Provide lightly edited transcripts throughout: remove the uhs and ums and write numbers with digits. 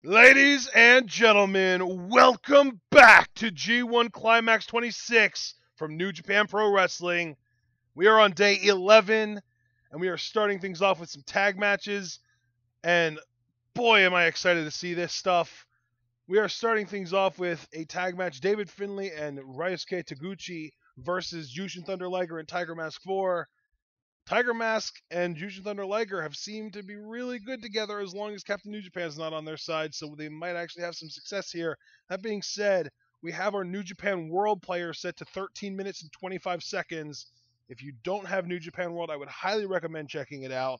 Ladies and gentlemen, welcome back to G1 Climax 26 from New Japan Pro Wrestling. We are on day 11, and we are starting things off with some tag matches. And boy, am I excited to see this stuff. We are starting things off with a tag match, David Finlay and Ryusuke Taguchi versus Jushin Thunder Liger and Tiger Mask 4. Tiger Mask and Jushin Thunder Liger have seemed to be really good together as long as Captain New Japan's not on their side, so they might actually have some success here. That being said, we have our New Japan World player set to 13 minutes and 25 seconds. If you don't have New Japan World, I would highly recommend checking it out.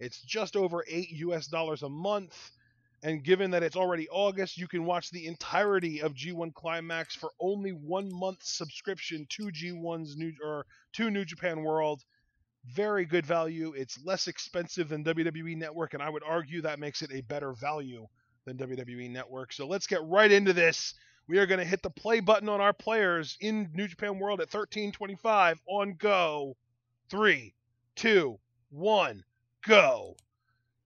It's just over $8 a month, and given that it's already August, you can watch the entirety of G1 Climax for only 1 month subscription to New Japan World. Very good value. It's less expensive than WWE Network, and I would argue that makes it a better value than WWE Network. So let's get right into this. We are going to hit the play button on our players in New Japan World at 13:25 on go. 3, 2, 1, go.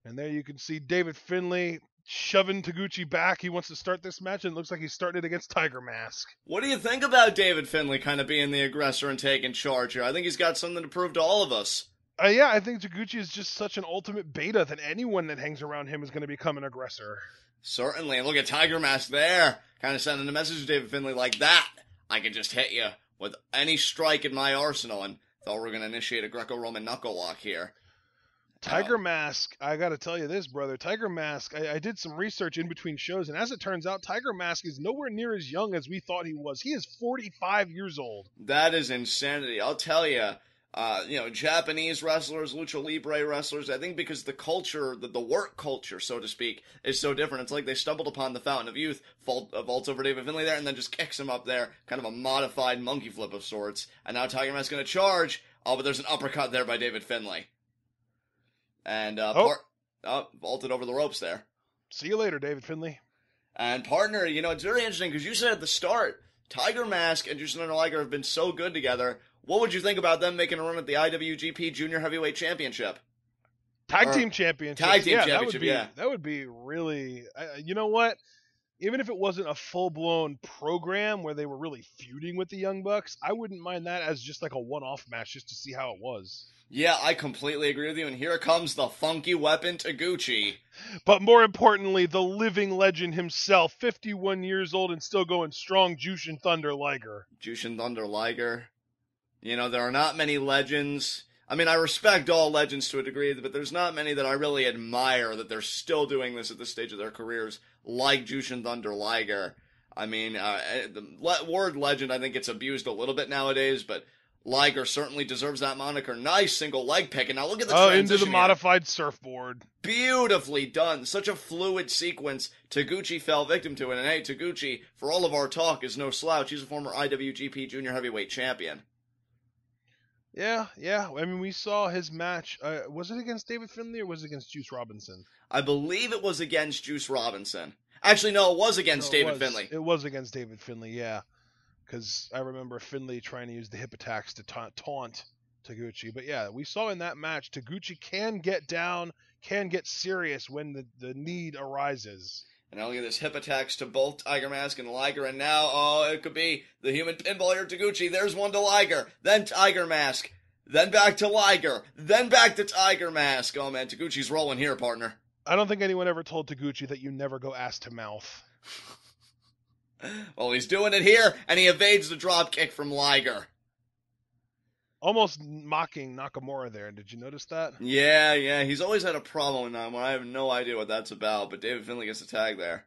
And there you can see David Finlay shoving Taguchi back. He wants to start this match, and it looks like he's starting it against Tiger Mask. What do you think about David Finlay kind of being the aggressor and taking charge here? I think he's got something to prove to all of us. Yeah, I think Taguchi is just such an ultimate beta that anyone that hangs around him is going to become an aggressor. Certainly, and look at Tiger Mask there, kind of sending a message to David Finlay like that. I can just hit you with any strike in my arsenal, and thought we were going to initiate a Greco-Roman knuckle lock here. Tiger Mask, I got to tell you this, brother. Tiger Mask, I did some research in between shows, and as it turns out, Tiger Mask is nowhere near as young as we thought he was. He is 45 years old. That is insanity. I'll tell you, Japanese wrestlers, lucha libre wrestlers, I think because the culture, the work culture, so to speak, is so different. It's like they stumbled upon the fountain of youth, vaults over David Finlay there, and then just kicks him up there, kind of a modified monkey flip of sorts. And now Tiger Mask's going to charge. Oh, but there's an uppercut there by David Finlay. And vaulted over the ropes there. See you later, David Finlay. And partner, it's very interesting because you said at the start, Tiger Mask and Jushin Thunder Liger have been so good together. What would you think about them making a run at the IWGP Junior Heavyweight Championship? Tag Team Championship. That would be really... you know what? Even if it wasn't a full-blown program where they were really feuding with the Young Bucks, I wouldn't mind that as just like a one-off match just to see how it was. Yeah, I completely agree with you, and here comes the funky weapon Taguchi. But more importantly, the living legend himself, 51 years old and still going strong, Jushin Thunder Liger. Jushin Thunder Liger. There are not many legends. I mean, I respect all legends to a degree, but there's not many that I really admire that they're still doing this at this stage of their careers, like Jushin Thunder Liger. I mean, the word legend, I think, gets abused a little bit nowadays, but Liger certainly deserves that moniker. Nice single leg pick, and now look at the transition into the here. modified surfboard. Beautifully done. Such a fluid sequence. Taguchi fell victim to it, and hey, Taguchi, for all of our talk, is no slouch. He's a former IWGP Junior Heavyweight Champion. Yeah. I mean, we saw his match. Was it against David Finlay or was it against Juice Robinson? I believe it was against Juice Robinson. Actually, no, it was against David Finlay. It was against David Finlay, yeah. Because I remember Finlay trying to use the hip attacks to taunt Taguchi. But yeah, we saw in that match, Taguchi can get down, can get serious when the need arises. And now look at this hip attacks to both Tiger Mask and Liger. And now, it could be the human pinball here, Taguchi. There's one to Liger. Then Tiger Mask. Then back to Liger. Then back to Tiger Mask. Oh, man, Taguchi's rolling here, partner. I don't think anyone ever told Taguchi that you never go ass to mouth. Well, he's doing it here, and he evades the drop kick from Liger. Almost mocking Nakamura there. Did you notice that? Yeah. He's always had a problem with that. I have no idea what that's about, but David Finlay gets a tag there.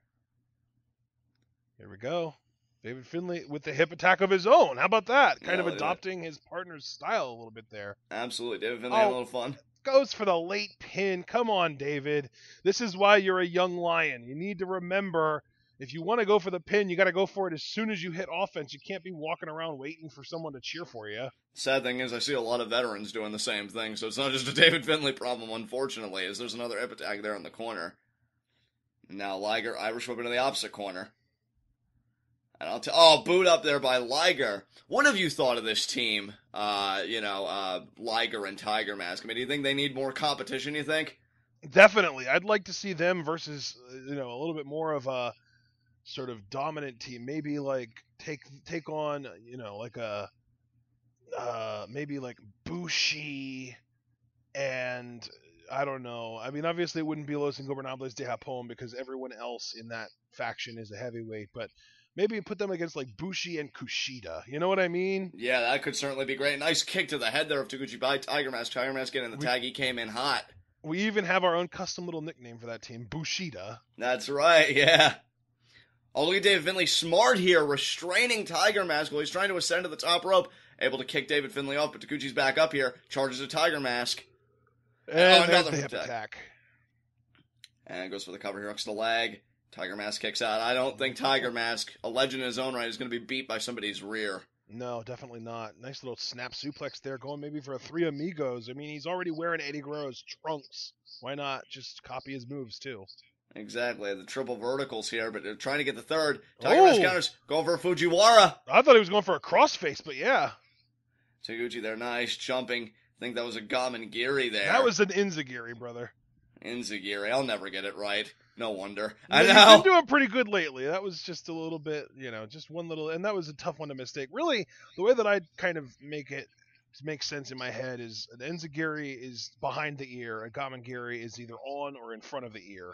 Here we go. David Finlay with the hip attack of his own. How about that? Kind of adopting his partner's style a little bit there. Absolutely. David Finlay had a little fun. Goes for the late pin. Come on, David. This is why you're a young lion. You need to remember... If you want to go for the pin, you got to go for it as soon as you hit offense. You can't be walking around waiting for someone to cheer for you. Sad thing is, I see a lot of veterans doing the same thing, so it's not just a David Finlay problem, unfortunately, as there's another hip attack there in the corner. Now Liger, Irish whip into the opposite corner. And boot up there by Liger. What have you thought of this team, Liger and Tiger Mask? I mean, do you think they need more competition, you think? Definitely, I'd like to see them versus a little bit more of a sort of dominant team. Maybe like take on like a maybe like Bushi and I don't know. I mean, obviously it wouldn't be Los Ingobernables de Japón because everyone else in that faction is a heavyweight, but maybe put them against like Bushi and Kushida. You know what I mean? Yeah, that could certainly be great. Nice kick to the head there of Taguchi by Tiger Mask. Tiger Mask getting the We tag. He came in hot. we even have our own custom little nickname for that team, Bushida. That's right, yeah. Oh, look at David Finlay. Smart here, restraining Tiger Mask while he's trying to ascend to the top rope. Able to kick David Finlay off, but Taguchi's back up here. Charges a Tiger Mask. And another hip attack. And goes for the cover here, hooks the leg. Tiger Mask kicks out. I don't think Tiger Mask, a legend in his own right, is going to be beat by somebody's rear. No, definitely not. Nice little snap suplex there, going maybe for a Three Amigos. I mean, he's already wearing Eddie Guerrero's trunks. Why not just copy his moves, too? Exactly, the triple verticals here, but they're trying to get the third. Tiger Mask counters, going for a Fujiwara. I thought he was going for a crossface, but yeah. Taguchi there, nice, jumping. I think that was a Gamengiri there. That was an Inzagiri, brother. Inzagiri, I'll never get it right. No wonder. I know. He's been doing pretty good lately. That was just a little bit, just one little, and that was a tough one to mistake. Really, the way that I kind of make sense in my head is an Inzagiri is behind the ear, a Gamengiri is either on or in front of the ear.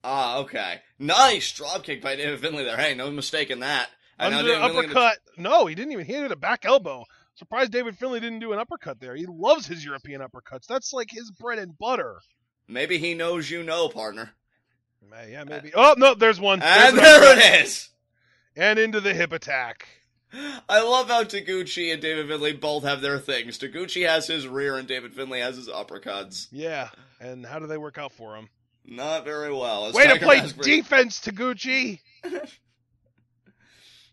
Ah, okay. Nice dropkick by David Finlay there. Hey, no mistake in that. Under uppercut. No, he didn't even hit it a back elbow. Surprised David Finlay didn't do an uppercut there. He loves his European uppercuts. That's like his bread and butter. Maybe he knows you know, partner. Yeah, maybe. Oh, no, there's one. And there it is. And into the hip attack. I love how Taguchi and David Finlay both have their things. Taguchi has his rear and David Finlay has his uppercuts. Yeah, and how do they work out for him? Not very well. Way to play defense, Taguchi!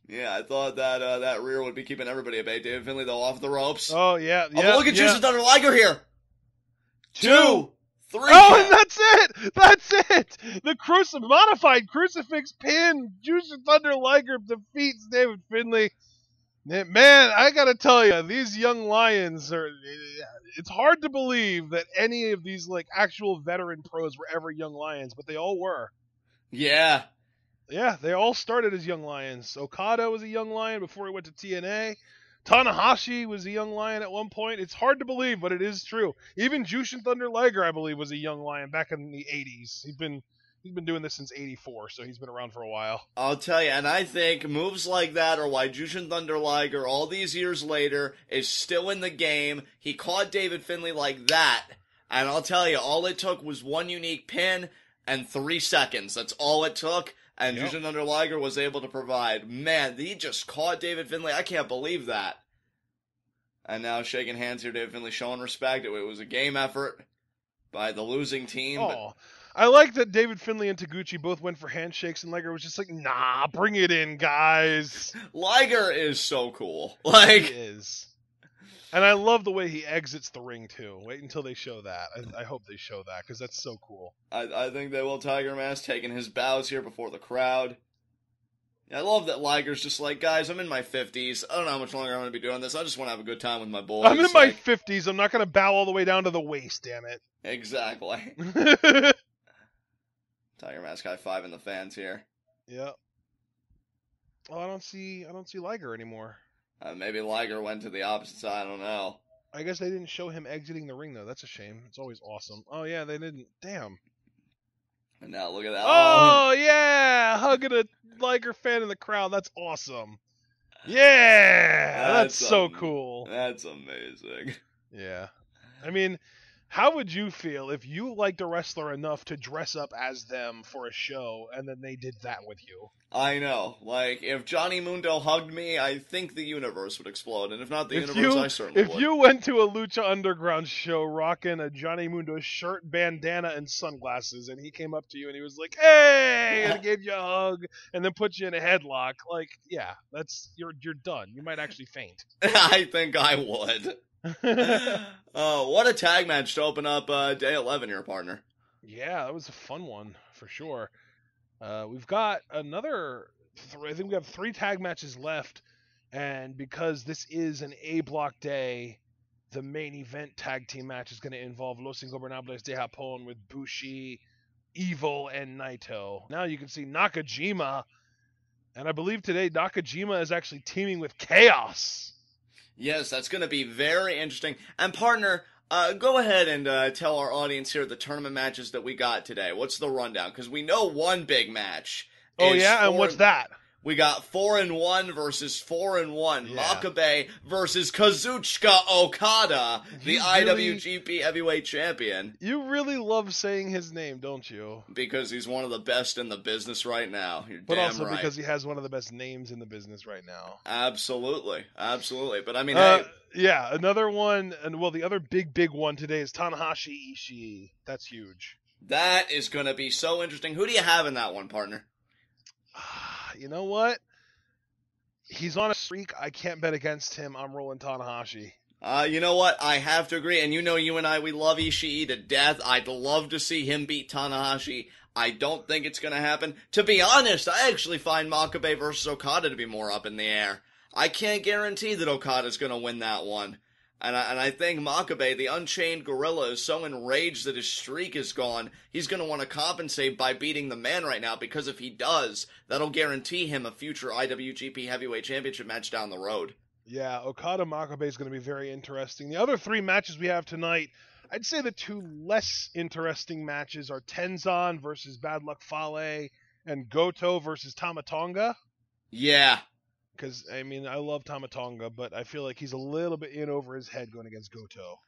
Yeah, I thought that rear would be keeping everybody at bay. David Finlay, though, off the ropes. Oh, yeah. Oh, look at Jushin Thunder Liger here. 2, 3. Oh, and that's it! That's it! The modified crucifix pin. Jushin Thunder Liger defeats David Finlay. Man, I gotta tell you, these young lions it's hard to believe that any of these, like, actual veteran pros were ever young lions, but they all were. Yeah. Yeah, they all started as young lions. Okada was a young lion before he went to TNA. Tanahashi was a young lion at one point. It's hard to believe, but it is true. Even Jushin Thunder Liger, I believe, was a young lion back in the 80s. He's been doing this since 84, so he's been around for a while. I'll tell you, and I think moves like that are why Jushin Thunder Liger, all these years later, is still in the game. He caught David Finlay like that, and I'll tell you, all it took was one unique pin and 3 seconds. That's all it took. And Jushin Thunder Liger was able to provide. Man, he just caught David Finlay. I can't believe that. And now shaking hands here, David Finlay showing respect. It was a game effort by the losing team. Oh, I like that David Finlay and Taguchi both went for handshakes, and Liger was just like, nah, bring it in, guys. Liger is so cool. He is. And I love the way he exits the ring, too. Wait until they show that. I hope they show that, because that's so cool. I think they will. Tiger Mask taking his bows here before the crowd. I love that Liger's just like, guys, I'm in my 50s. I don't know how much longer I'm going to be doing this. I just want to have a good time with my boys. I'm in my 50s. I'm not going to bow all the way down to the waist, damn it. Exactly. Tiger Mask high five in the fans here. Yep. Oh, I don't see Liger anymore. Maybe Liger went to the opposite side. I don't know. I guess they didn't show him exiting the ring, though. That's a shame. It's always awesome. Oh, yeah, they didn't. Damn. And now look at that. Oh, yeah! Hugging a Liger fan in the crowd. That's awesome. Yeah! That's so cool. That's amazing. Yeah. I mean, how would you feel if you liked a wrestler enough to dress up as them for a show, and then they did that with you? I know. Like, if Johnny Mundo hugged me, I think the universe would explode. And if not the universe, I certainly would. If you went to a Lucha Underground show rocking a Johnny Mundo shirt, bandana, and sunglasses, and he came up to you and he was like, hey! And gave you a hug, and then put you in a headlock, like, yeah, you're done. You might actually faint. I think I would. Oh, what a tag match to open up day 11 here, partner. Yeah, that was a fun one, for sure. We've got another, I think we have 3 tag matches left, and because this is an A block day, the main event tag team match is going to involve Los Ingobernables de Japón with Bushi, Evil, and Naito. Now you can see Nakajima, and I believe today Nakajima is actually teaming with Chaos. Yes, that's going to be very interesting. And partner, go ahead and tell our audience here the tournament matches that we got today. What's the rundown? Because we know one big match. Oh yeah, and what's that? We got 4-1 versus 4-1. Yeah. Makabe versus Kazuchika Okada, the IWGP Heavyweight Champion. You really love saying his name, don't you? Because he's one of the best in the business right now. You're But damn also right. because he has one of the best names in the business right now. Absolutely. Absolutely. But I mean, hey. Yeah, another one, and well, the other big one today is Tanahashi Ishii. That's huge. That is going to be so interesting. Who do you have in that one, partner? You know what? He's on a streak. I can't bet against him. I'm rolling Tanahashi. You know what? I have to agree. And you and I, we love Ishii to death. I'd love to see him beat Tanahashi. I don't think it's going to happen. To be honest, I actually find Makabe versus Okada to be more up in the air. I can't guarantee that Okada's going to win that one. And I think Makabe, the Unchained Gorilla, is so enraged that his streak is gone, he's going to want to compensate by beating the man right now, because if he does, that'll guarantee him a future IWGP Heavyweight Championship match down the road. Yeah, Okada-Makabe is going to be very interesting. The other three matches we have tonight, I'd say the two less interesting matches are Tenzan versus Bad Luck Fale and Goto versus Tamatonga. Yeah. Because, I mean, I love Tamatonga, but I feel like he's a little bit in over his head going against Goto.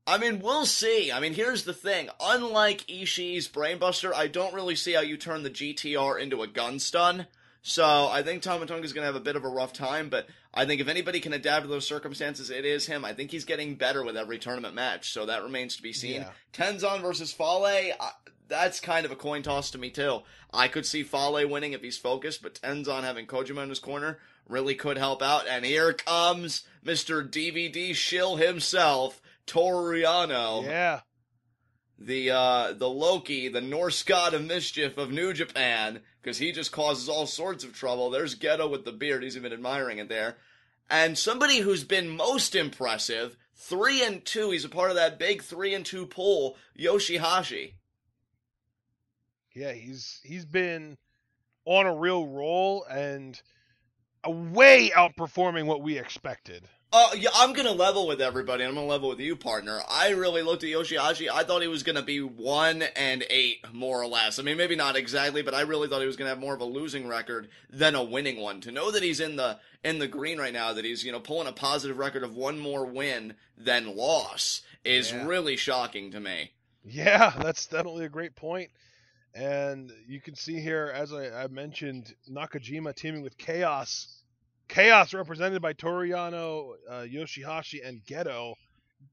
I mean, we'll see. I mean, here's the thing. Unlike Ishii's Brainbuster, I don't really see how you turn the GTR into a gun stun. So I think Tamatonga's going to have a bit of a rough time, but I think if anybody can adapt to those circumstances, it is him. I think he's getting better with every tournament match, so that remains to be seen. Yeah. Tenzan versus Fale, that's kind of a coin toss to me, too. I could see Fale winning if he's focused, but Tenzan having Kojima in his corner really could help out. And here comes Mr. DVD shill himself, Toru Yano. Yeah. The Loki, the Norse god of mischief of New Japan, because he just causes all sorts of trouble. There's Gedo with the beard. He's even admiring it there. And somebody who's been most impressive, 3-2. He's a part of that big 3-2 pool, YOSHI-HASHI. Yeah, he's been on a real roll and way outperforming what we expected. Yeah, I'm going to level with everybody. I'm going to level with you, partner. I really looked at YOSHI-HASHI. I thought he was going to be 1-8, more or less. I mean, maybe not exactly, but I really thought he was going to have more of a losing record than a winning one. To know that he's in the green right now, that he's, pulling a positive record of one more win than loss is really shocking to me. Yeah, that's definitely a great point. And you can see here, as I mentioned, Nakajima teaming with Chaos. Chaos represented by Toru Yano, YOSHI-HASHI, and Gedo.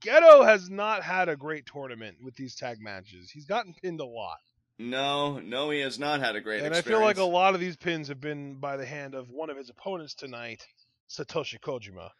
Gedo has not had a great tournament with these tag matches. He's gotten pinned a lot. No, he has not had a great experience. And I feel like a lot of these pins have been by the hand of one of his opponents tonight, Satoshi Kojima.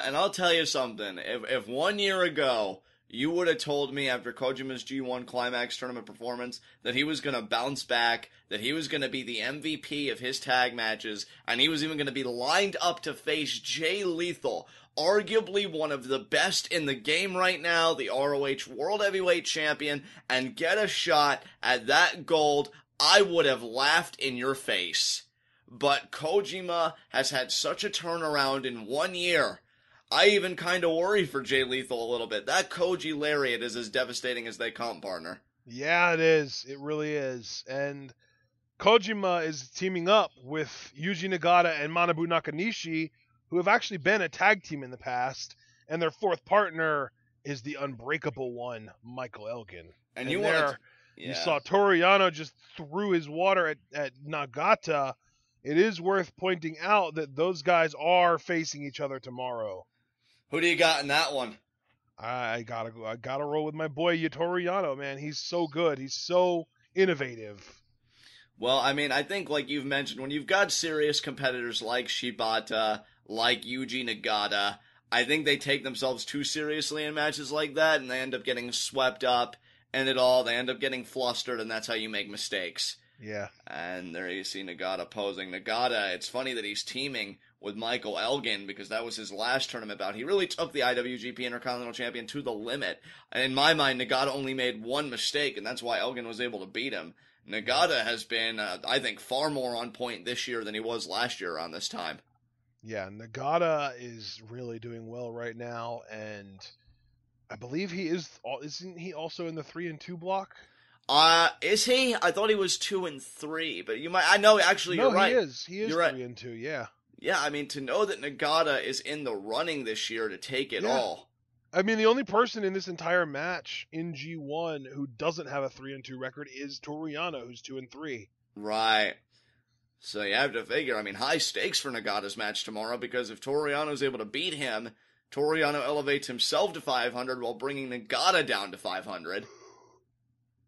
And I'll tell you something. If 1 year ago you would have told me after Kojima's G1 Climax tournament performance that he was going to bounce back, that he was going to be the MVP of his tag matches, and he was even going to be lined up to face Jay Lethal, arguably one of the best in the game right now, the ROH World Heavyweight Champion, and get a shot at that gold, I would have laughed in your face. But Kojima has had such a turnaround in 1 year. I even kind of worry for Jay Lethal a little bit. That Koji Lariat is as devastating as they come, partner. Yeah, it is. It really is. And Kojima is teaming up with Yuji Nagata and Manabu Nakanishi, who have actually been a tag team in the past. And their fourth partner is the unbreakable one, Michael Elgin. And you saw Toru Yano just threw his water at Nagata. It is worth pointing out that those guys are facing each other tomorrow. Who do you got in that one? I gotta roll with my boy Toru Yano, man. He's so good. He's so innovative. Well, I mean, I think like you've mentioned, when you've got serious competitors like Shibata, like Yuji Nagata, I think they take themselves too seriously in matches like that, and they end up getting swept up and it all. They end up getting flustered, and that's how you make mistakes. Yeah. And there you see Nagata posing. Nagata, it's funny that he's teaming with Michael Elgin because that was his last tournament bout. He really took the IWGP Intercontinental Champion to the limit. And in my mind, Nagata only made one mistake, and that's why Elgin was able to beat him. Nagata has been, I think, far more on point this year than he was last year around this time. Yeah, Nagata is really doing well right now, and I believe he is. Isn't he also in the 3-2 block? Is he? I thought he was 2 and 3, but you might. I know actually No, you're right. he is. He is You're right. 3-2. Yeah. Yeah, I mean to know that Nagata is in the running this year to take it all. I mean, the only person in this entire match in G1 who doesn't have a 3-2 record is Toru Yano, who's 2 and 3. Right. So you have to figure. I mean, high stakes for Nagata's match tomorrow because if Toru Yano is able to beat him, Toru Yano elevates himself to 500 while bringing Nagata down to 500.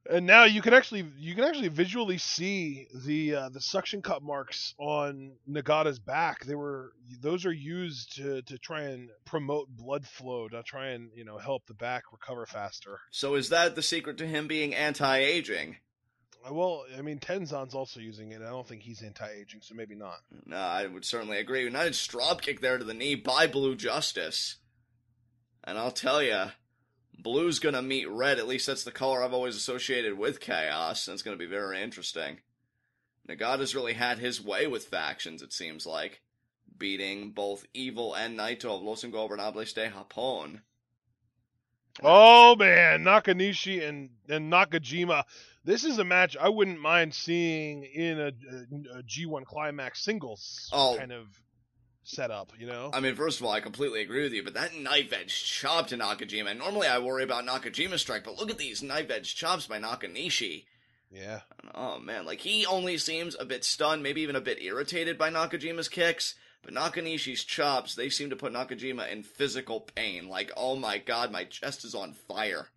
And now you can actually visually see the suction cup marks on Nagata's back. Those are used to try and promote blood flow, to try and help the back recover faster. So is that the secret to him being anti-aging? Well, I mean, Tenzan's also using it. I don't think he's anti-aging, so maybe not. No, I would certainly agree. Nice drop kick there to the knee by Blue Justice. And I'll tell you, Blue's gonna meet red. At least that's the color I've always associated with Chaos. And it's gonna be very interesting. Nagata's really had his way with factions, it seems like. Beating both Evil and Naito of Los Ingobernables de Japón. Oh, man. Nakanishi and Nakajima. This is a match I wouldn't mind seeing in a G1 Climax singles kind of setup, I mean, first of all, I completely agree with you, but that knife edge chop to Nakajima, and normally I worry about Nakajima's strike, but look at these knife edge chops by Nakanishi. Yeah. Oh, man, like, he only seems a bit stunned, maybe even a bit irritated by Nakajima's kicks, but Nakanishi's chops, they seem to put Nakajima in physical pain. Like, oh my god, my chest is on fire.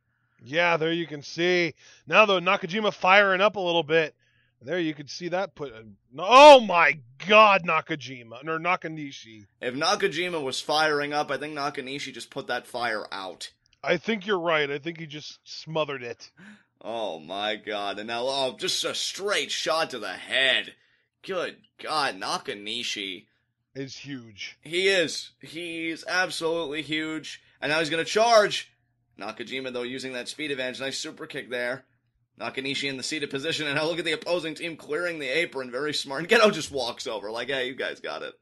Yeah, there you can see. Now, though, Nakajima firing up a little bit. There you can see that put... Oh my god, Nakajima. Or Nakanishi. If Nakajima was firing up, I think Nakanishi just put that fire out. I think you're right. I think he just smothered it. Oh my god. And now, just a straight shot to the head. Good god, Nakanishi is huge. He is. He's absolutely huge. And now he's going to charge. Nakajima, though, using that speed advantage. Nice super kick there. Nakanishi in the seated position. And now look at the opposing team clearing the apron. Very smart. And Gedo just walks over like, hey, you guys got it.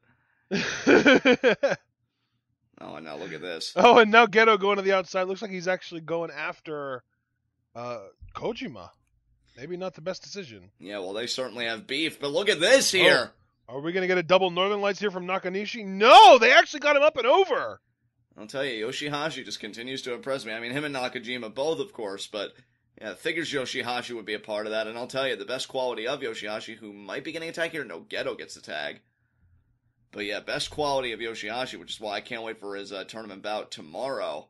Oh, and now look at this. Oh, and now Gedo going to the outside. Looks like he's actually going after Kojima. Maybe not the best decision. Yeah, well, they certainly have beef. But look at this here. Oh, are we going to get a double Northern Lights here from Nakanishi? No, they actually got him up and over. I'll tell you, YOSHI-HASHI just continues to impress me. I mean, him and Nakajima both, of course, but yeah, figures YOSHI-HASHI would be a part of that. And I'll tell you, the best quality of YOSHI-HASHI, who might be getting a tag here, no, Gedo gets the tag. But yeah, best quality of YOSHI-HASHI, which is why I can't wait for his tournament bout tomorrow.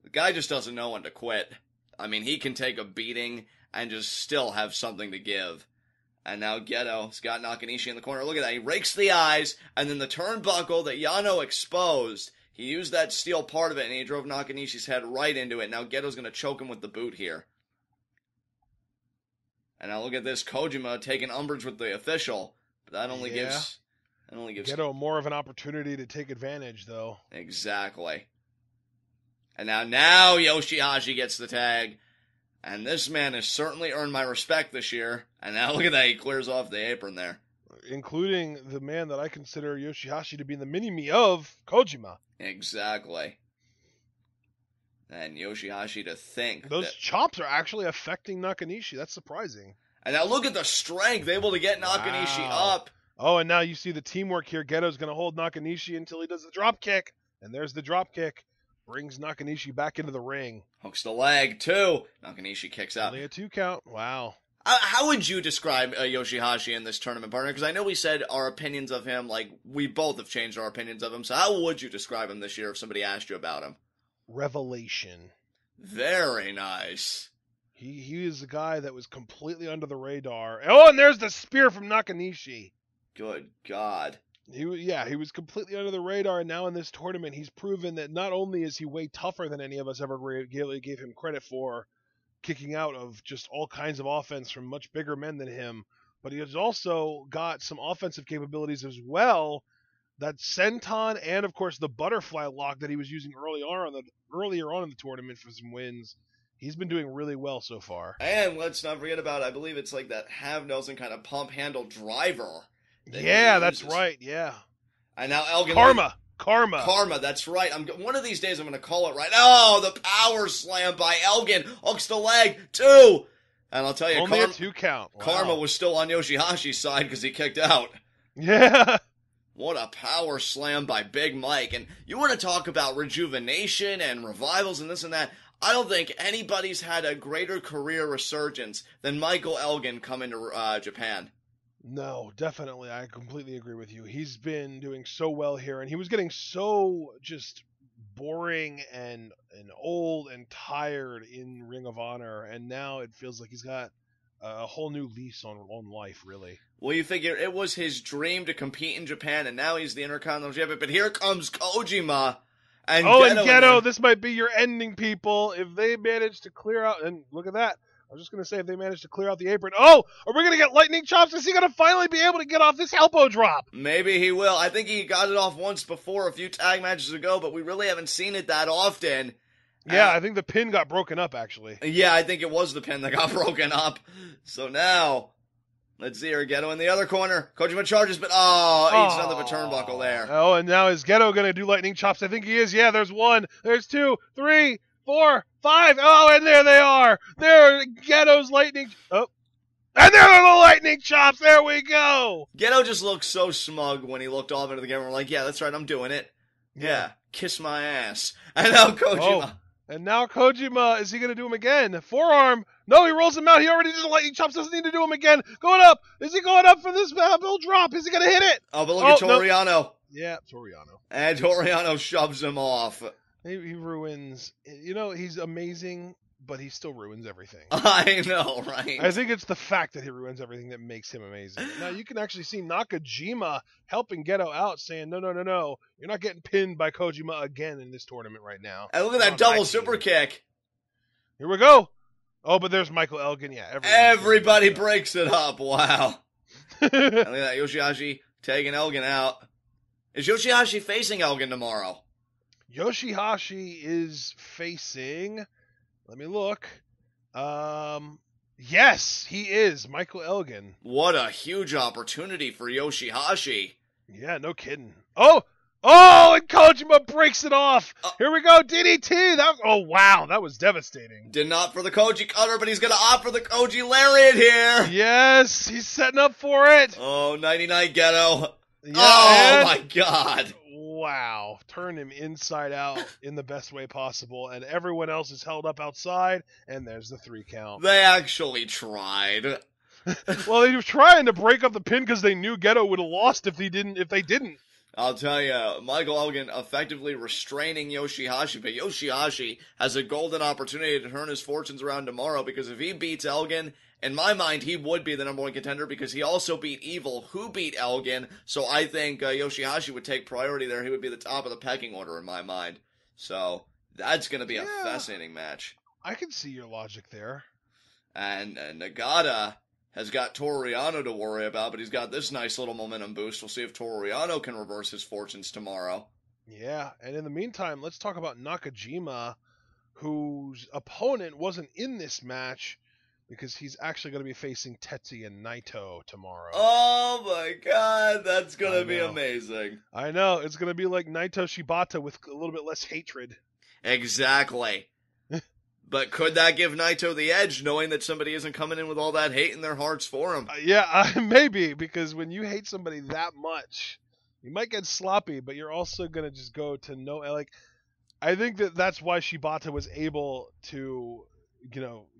The guy just doesn't know when to quit. I mean, he can take a beating and just still have something to give. And now Gedo's got Nakanishi in the corner. Look at that. He rakes the eyes, and then the turnbuckle that Yano exposed, he used that steel part of it, and he drove Nakanishi's head right into it. Now Gedo's going to choke him with the boot here. And now look at this. Kojima taking umbrage with the official. But that only gives Gedo more of an opportunity to take advantage, though. Exactly. And now YOSHI-HASHI gets the tag. And this man has certainly earned my respect this year. And now look at that, he clears off the apron there. Including the man that I consider YOSHI-HASHI to be the mini-me of Kojima. Exactly. And YOSHI-HASHI to think those chops are actually affecting Nakanishi. That's surprising. And now look at the strength, able to get Nakanishi up. Oh, and now you see the teamwork here. Geto's going to hold Nakanishi until he does the drop kick. And there's the drop kick. Brings Nakanishi back into the ring. Hooks the leg, too. Nakanishi kicks out. Only a 2 count. Wow. How would you describe YOSHI-HASHI in this tournament, partner? Because I know we said our opinions of him, like, we both have changed our opinions of him. So how would you describe him this year if somebody asked you about him? Revelation. Very nice. He is the guy that was completely under the radar. Oh, and there's the spear from Nakanishi. Good God. He was completely under the radar, and now in this tournament, he's proven that not only is he way tougher than any of us ever gave him credit for, kicking out of just all kinds of offense from much bigger men than him, but he has also got some offensive capabilities as well. That senton and of course the butterfly lock that he was using earlier on in the tournament for some wins. He's been doing really well so far. And let's not forget about, I believe it's like that half Nelson kind of pump handle driver. Yeah, that's right. Yeah. And now Elgin. Karma. That's right. One of these days I'm going to call it right. Oh, the power slam by Elgin. Hooks the leg. 2. And I'll tell you, only a 2 count. Wow. Karma was still on YOSHI-HASHI's side because he kicked out. Yeah. What a power slam by Big Mike. And you want to talk about rejuvenation and revivals and this and that. I don't think anybody's had a greater career resurgence than Michael Elgin coming to Japan. No, definitely. I completely agree with you. He's been doing so well here, and he was getting so just boring and old and tired in Ring of Honor, and now it feels like he's got a whole new lease on life, really. Well, you figure it was his dream to compete in Japan, and now he's the Intercontinental Champion, but here comes Kojima. And Gedo, this might be your ending, people. If they manage to clear out, and look at that. I was just going to say, if they manage to clear out the apron. Oh, are we going to get lightning chops? Is he going to finally be able to get off this elbow drop? Maybe he will. I think he got it off once before, a few tag matches ago, but we really haven't seen it that often. Yeah, I think the pin got broken up, actually. Yeah, I think it was the pin that got broken up. So now, let's see here. Gedo in the other corner. Kojima charges, but he's on the turnbuckle there. Oh, and now is Gedo going to do lightning chops? I think he is. Yeah, there's 1, there's 2, 3, 4, 5. Oh, and there they are. There are Gedo's lightning. Oh, and there are the lightning chops. There we go. Gedo just looked so smug when he looked off into the camera. Like, yeah, that's right. I'm doing it. Yeah, kiss my ass. And now Kojima. Oh. And now Kojima, is he going to do him again? Forearm. No, he rolls him out. He already did the lightning chops. Doesn't need to do him again. Going up. Is he going up for this bill drop? Is he going to hit it? Oh, but look at Toriano. No. Yeah, Toriano. And Toriano shoves him off. He ruins. You know, he's amazing, but he still ruins everything. I know, right? I think it's the fact that he ruins everything that makes him amazing. Now, you can actually see Nakajima helping Gedo out, saying, no, you're not getting pinned by Kojima again in this tournament right now. And look at that double super kick. Here we go. Oh, but there's Michael Elgin. Yeah, everybody breaks it up. Wow. And look at that, YOSHI-HASHI taking Elgin out. Is YOSHI-HASHI facing Elgin tomorrow? YOSHI-HASHI is facing... Let me look. Yes, he is. Michael Elgin. What a huge opportunity for YOSHI-HASHI. Yeah, no kidding. Oh, and Kojima breaks it off. Here we go, DDT. Wow, that was devastating. Did not for the Koji cutter, but he's going to opt for the Koji lariat here. Yes, he's setting up for it. Oh, 99 Gedo. Yeah, oh, my God. Wow. Turn him inside out in the best way possible, and everyone else is held up outside, and there's the 3 count. They actually tried. Well, they were trying to break up the pin because they knew Gedo would have lost if they didn't. I'll tell you, Michael Elgin effectively restraining YOSHI-HASHI, but YOSHI-HASHI has a golden opportunity to turn his fortunes around tomorrow, because if he beats Elgin, in my mind, he would be the number 1 contender, because he also beat Evil, who beat Elgin, so I think YOSHI-HASHI would take priority there. He would be the top of the pecking order in my mind. So, that's going to be a fascinating match. I can see your logic there. And Nagata has got Toru Yano to worry about, but he's got this nice little momentum boost. We'll see if Toru Yano can reverse his fortunes tomorrow. Yeah, and in the meantime, let's talk about Nakajima, whose opponent wasn't in this match because he's actually going to be facing Tetsuya and Naito tomorrow. Oh my God, that's going to be amazing. I know, it's going to be like Naito Shibata with a little bit less hatred. Exactly. But could that give Naito the edge, knowing that somebody isn't coming in with all that hate in their hearts for him? Maybe, because when you hate somebody that much, you might get sloppy, but you're also going to just go to no... Like, I think that's why Shibata was able to,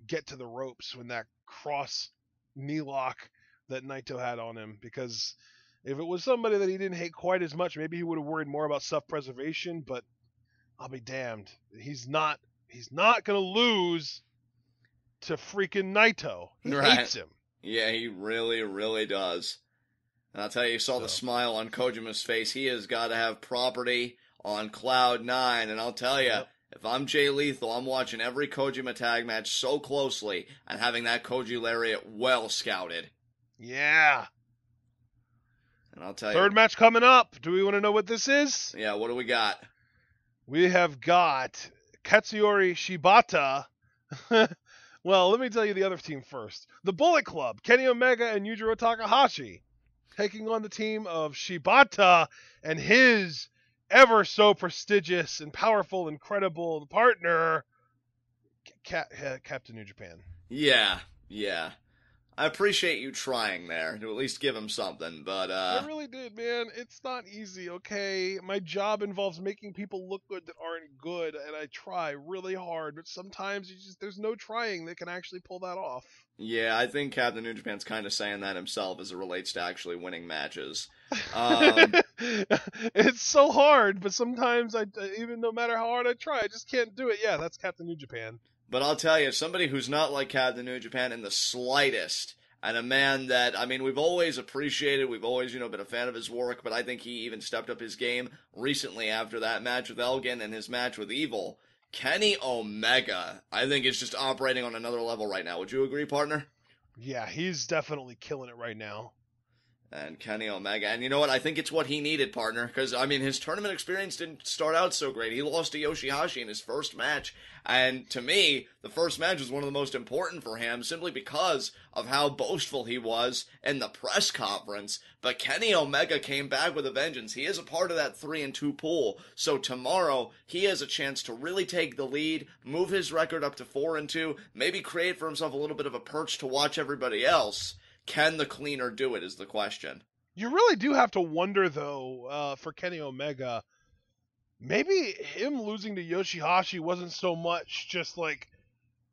get to the ropes when that cross knee lock that Naito had on him, because if it was somebody that he didn't hate quite as much, maybe he would have worried more about self-preservation, but I'll be damned. He's not going to lose to freaking Naito. He hates him. Yeah, he really, really does. And I'll tell you saw the smile on Kojima's face. He has got to have property on Cloud 9. And I'll tell you, if I'm Jay Lethal, I'm watching every Kojima tag match so closely and having that Koji lariat well scouted. Yeah. And I'll tell Third match coming up. Do we want to know what this is? Yeah, what do we got? We have got Katsuyori Shibata. Well, let me tell you the other team first. The Bullet Club, Kenny Omega and Yujiro Takahashi, taking on the team of Shibata and his ever so prestigious and powerful, incredible partner, Captain New Japan. Yeah. I appreciate you trying there to at least give him something, but I really did, man. It's not easy, okay? My job involves making people look good that aren't good, and I try really hard, but sometimes there's no trying that can actually pull that off. Yeah, I think Captain New Japan's kind of saying that himself as it relates to actually winning matches. It's so hard, but sometimes even no matter how hard I try, I just can't do it. Yeah, that's Captain New Japan. But I'll tell you, somebody who's not like Captain New Japan in the slightest, and a man that, I mean, we've always appreciated, we've always, been a fan of his work, but I think he even stepped up his game recently after that match with Elgin and his match with Evil. Kenny Omega, I think, is just operating on another level right now. Would you agree, partner? Yeah, he's definitely killing it right now. And Kenny Omega. And you know what? I think it's what he needed, partner. Because, I mean, his tournament experience didn't start out so great. He lost to YOSHI-HASHI in his first match. And to me, the first match was one of the most important for him simply because of how boastful he was in the press conference. But Kenny Omega came back with a vengeance. He is a part of that 3-2 pool. So tomorrow, he has a chance to really take the lead, move his record up to 4-2, maybe create for himself a little bit of a perch to watch everybody else. Can the cleaner do it is the question. You really do have to wonder, though, for Kenny Omega, maybe him losing to YOSHI-HASHI wasn't so much just like,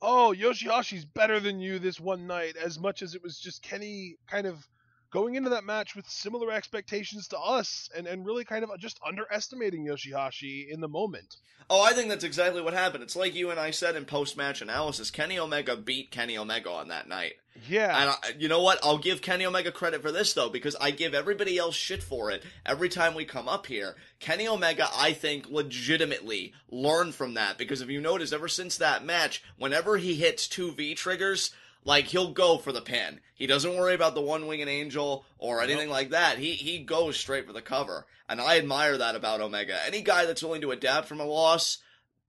oh, YOSHI-HASHI's better than you this one night, as much as it was just Kenny kind of going into that match with similar expectations to us and really kind of just underestimating YOSHI-HASHI in the moment. Oh, I think that's exactly what happened. It's like you and I said in post-match analysis. Kenny Omega beat Kenny Omega on that night. Yeah. And you know what? I'll give Kenny Omega credit for this, though, because I give everybody else shit for it every time we come up here. Kenny Omega, I think, legitimately learned from that, because if you notice, ever since that match, whenever he hits 2 V-triggers, like, he'll go for the pin. He doesn't worry about the one-winged angel or anything like that. He goes straight for the cover. And I admire that about Omega. Any guy that's willing to adapt from a loss,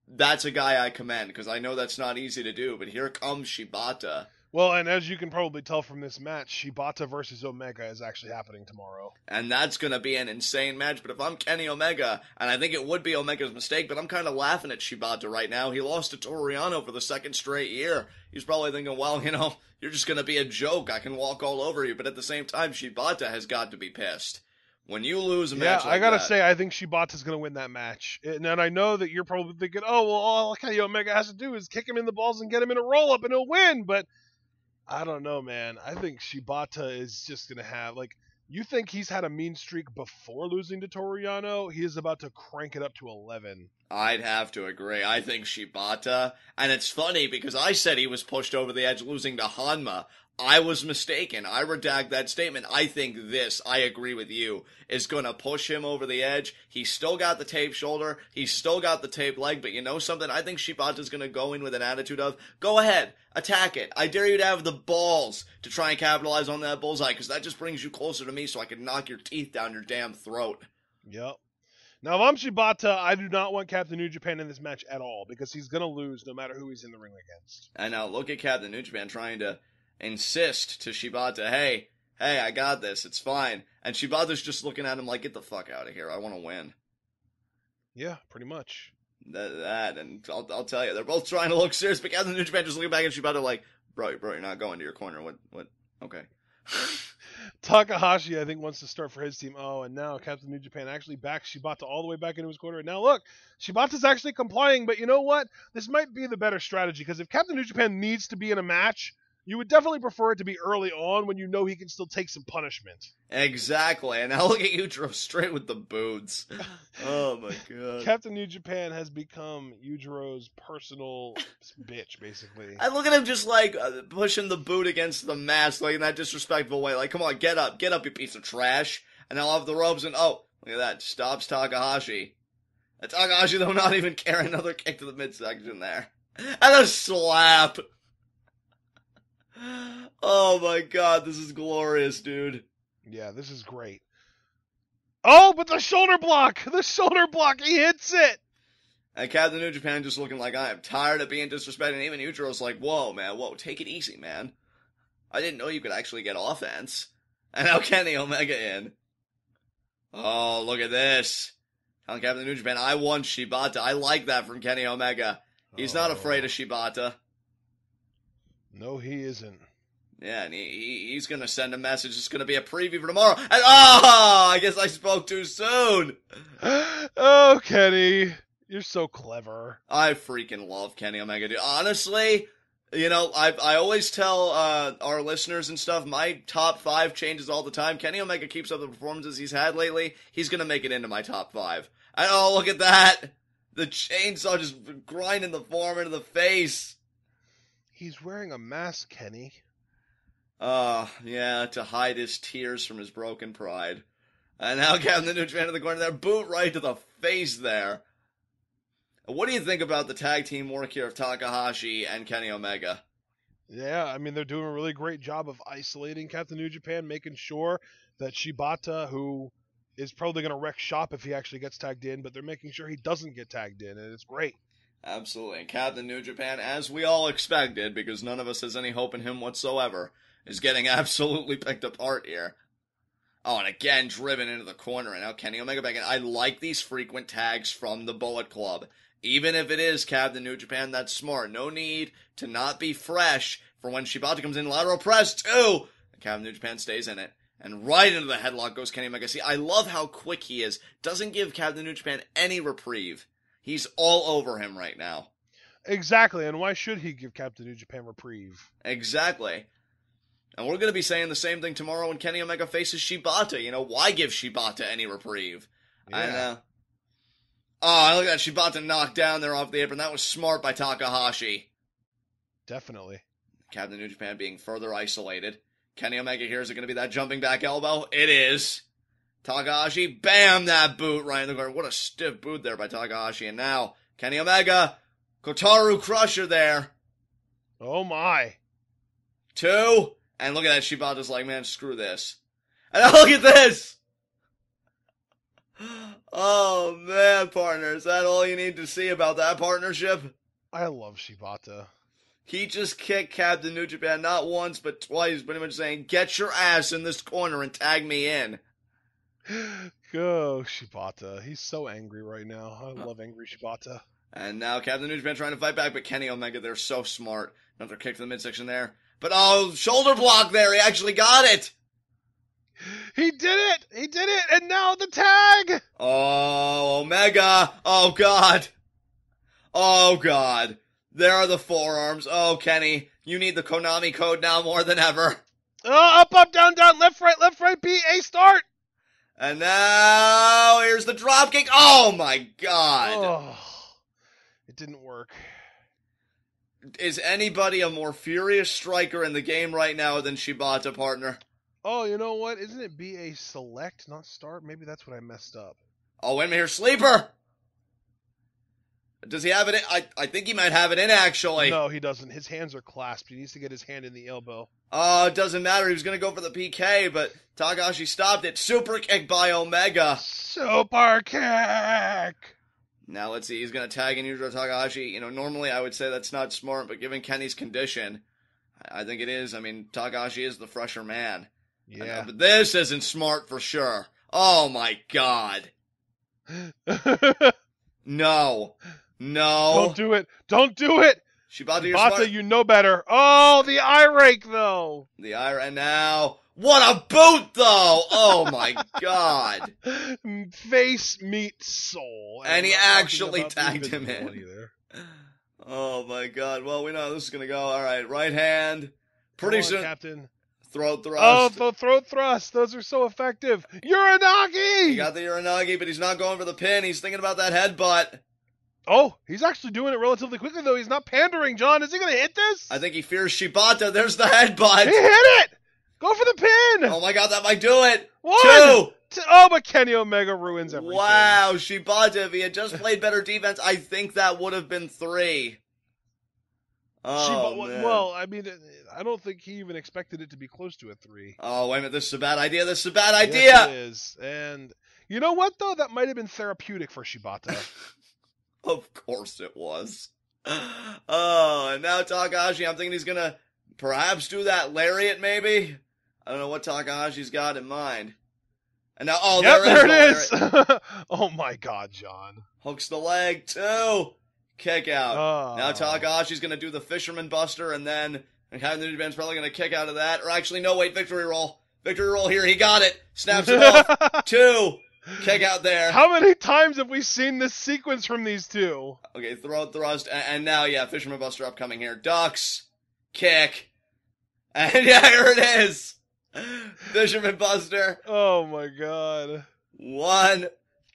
that's a guy I commend, because I know that's not easy to do. But here comes Shibata. Well, and as you can probably tell from this match, Shibata versus Omega is actually happening tomorrow. And that's going to be an insane match. But if I'm Kenny Omega, and I think it would be Omega's mistake, but I'm kind of laughing at Shibata right now. He lost to Toru for the 2nd straight year. He's probably thinking, well, you're just going to be a joke. I can walk all over you. But at the same time, Shibata has got to be pissed. When you lose a match like I gotta that, say, I think Shibata's gonna win that match. And I know that you're probably thinking, oh, well, all Kenny Omega has to do is kick him in the balls and get him in a roll-up and he'll win. But I don't know, man. I think Shibata is just gonna have, you think he's had a mean streak before losing to Toru Yano? He is about to crank it up to 11. I'd have to agree. I think Shibata, and it's funny because I said he was pushed over the edge losing to Honma. I was mistaken. I redact that statement. I think this, I agree with you, is going to push him over the edge. He's still got the taped shoulder. He's still got the taped leg. But you know something? I think Shibata's going to go in with an attitude of, go ahead, attack it. I dare you to have the balls to try and capitalize on that bullseye, because that just brings you closer to me so I can knock your teeth down your damn throat. Yep. Now, if I'm Shibata, I do not want Captain New Japan in this match at all, because he's going to lose no matter who he's in the ring against. And now look at Captain New Japan trying to insist to Shibata, hey, I got this, it's fine. And Shibata's just looking at him like, get the fuck out of here, I want to win. Yeah, pretty much. And I'll tell you, they're both trying to look serious, but Captain New Japan just looking back at Shibata like, bro, you're not going to your corner, what, okay. Takahashi, I think, wants to start for his team. Oh, and now Captain New Japan actually backs Shibata all the way back into his corner. And now look, Shibata's actually complying, but you know what? This might be the better strategy, because if Captain New Japan needs to be in a match, you would definitely prefer it to be early on when you know he can still take some punishment. Exactly, and now look at Yujiro straight with the boots. Oh my god. Captain New Japan has become Yujiro's personal bitch, basically. And look at him just pushing the boot against the mask, in that disrespectful way. Come on, get up, you piece of trash. And I'll have the ropes, and oh, look at that, stops Takahashi. And Takahashi, though, not even caring, another kick to the midsection there. And a slap. Oh my god, this is glorious, dude. Yeah, this is great. Oh, but the shoulder block! The shoulder block! He hits it! And Captain New Japan just looking like, I am tired of being disrespected. And even Yujiro's like, whoa, man, whoa, take it easy, man. I didn't know you could actually get offense. And now Kenny Omega in. Oh, look at this. Telling Captain New Japan, I want Shibata. I like that from Kenny Omega. He's not afraid of Shibata. No, he isn't. Yeah, and he's going to send a message. It's going to be a preview for tomorrow. And I guess I spoke too soon. Oh, Kenny. You're so clever. I freaking love Kenny Omega, dude. Honestly, you know, I always tell our listeners and stuff, my top 5 changes all the time. Kenny Omega keeps up the performances he's had lately. He's going to make it into my top 5. And oh, look at that. The chainsaw just grinding the form into the face. He's wearing a mask, Kenny. Yeah, to hide his tears from his broken pride. And now Captain New Japan in the corner there, boot right to the face there. What do you think about the tag team work here of Takahashi and Kenny Omega? Yeah, I mean, they're doing a really great job of isolating Captain New Japan, making sure that Shibata, who is probably going to wreck shop if he actually gets tagged in, but they're making sure he doesn't get tagged in, and it's great. Absolutely. And Captain New Japan, as we all expected, because none of us has any hope in him whatsoever, is getting absolutely picked apart here. Oh, and again, driven into the corner, and now Kenny Omega back in. I like these frequent tags from the Bullet Club. Even if it is Captain New Japan, that's smart. No need to not be fresh for when Shibata comes in. Lateral press, too! And Captain New Japan stays in it. And right into the headlock goes Kenny Omega. See, I love how quick he is. Doesn't give Captain New Japan any reprieve. He's all over him right now. Exactly, and why should he give Captain New Japan reprieve? Exactly. And we're going to be saying the same thing tomorrow when Kenny Omega faces Shibata. You know, why give Shibata any reprieve? Yeah. And, oh, look at that Shibata knocked down there off the apron. That was smart by Takahashi. Definitely. Captain New Japan being further isolated. Kenny Omega here, is it going to be that jumping back elbow? It is. Takahashi, bam, that boot right in the corner. What a stiff boot there by Takahashi. And now, Kenny Omega, Kotaru Crusher there. Oh my. 2, and look at that, Shibata's like, man, screw this. And now look at this! Oh man, partner, is that all you need to see about that partnership? I love Shibata. He just kicked Captain New Japan not once but twice, pretty much saying, get your ass in this corner and tag me in. Go, Shibata. He's so angry right now. I love angry Shibata. And now Captain New Japan trying to fight back, but Kenny Omega, they're so smart. Another kick to the midsection there. But oh, shoulder block there. He actually got it. He did it. He did it. And now the tag. Oh, Omega. Oh, God. Oh, God. There are the forearms. Oh, Kenny, you need the Konami code now more than ever. Oh, up, down, left, right, B, A, start. And now, here's the dropkick. Oh, my God. Oh, it didn't work. Is anybody a more furious striker in the game right now than Shibata, partner? Oh, you know what? Isn't it B, A, select, not start? Maybe that's what I messed up. Oh, wait a minute here. Sleeper. Does he have it in? I think he might have it in, actually. No, he doesn't. His hands are clasped. He needs to get his hand in the elbow. Oh, it doesn't matter. He was going to go for the PK, but Takahashi stopped it. Super kick by Omega. Super kick! Now, let's see. He's going to tag in Yujiro Takahashi. You know, normally I would say that's not smart, but given Kenny's condition, I think it is. I mean, Takahashi is the fresher man. Yeah. But this isn't smart for sure. Oh, my God. No. Don't do it. Don't do it. Shibata, you're smart. You know better. Oh, the eye rake, though. The eye, and now, what a boot, though. Oh, my God. Face meets soul. And he actually tagged him in. Either. Oh, my God. Well, we know how this is going to go. All right, right hand. Pretty soon. Captain. Throat thrust. Oh, the throat thrust. Those are so effective. Uranagi! He got the Uranagi, but he's not going for the pin. He's thinking about that headbutt. Oh, he's actually doing it relatively quickly, though. He's not pandering, John. Is he going to hit this? I think he fears Shibata. There's the headbutt. He hit it! Go for the pin! Oh, my God, that might do it. 1, 2. Oh, but Kenny Omega ruins everything. Wow, Shibata, if he had just played better defense, I think that would have been 3. Oh, man. Well, I mean, I don't think he even expected it to be close to a 3. Oh, wait a minute. This is a bad idea. This is a bad idea. Yes, it is. And you know what, though? That might have been therapeutic for Shibata. Of course it was. Oh, and now Takahashi, I'm thinking he's going to perhaps do that lariat, maybe? I don't know what Takahashi's got in mind. And now, oh, yep, there it is. Oh, my God, John. Hooks the leg, too. Kick out. Oh. Now Takahashi's going to do the Fisherman Buster, and then Captain New Japan's probably going to kick out of that. Or actually, no, wait, victory roll. Victory roll here. He got it. Snaps it off. 2. Kick out there. How many times have we seen this sequence from these two? Okay, throat thrust, and now, yeah, Fisherman Buster upcoming here. Ducks. Kick. And yeah, here it is. Fisherman Buster. Oh, my God. 1,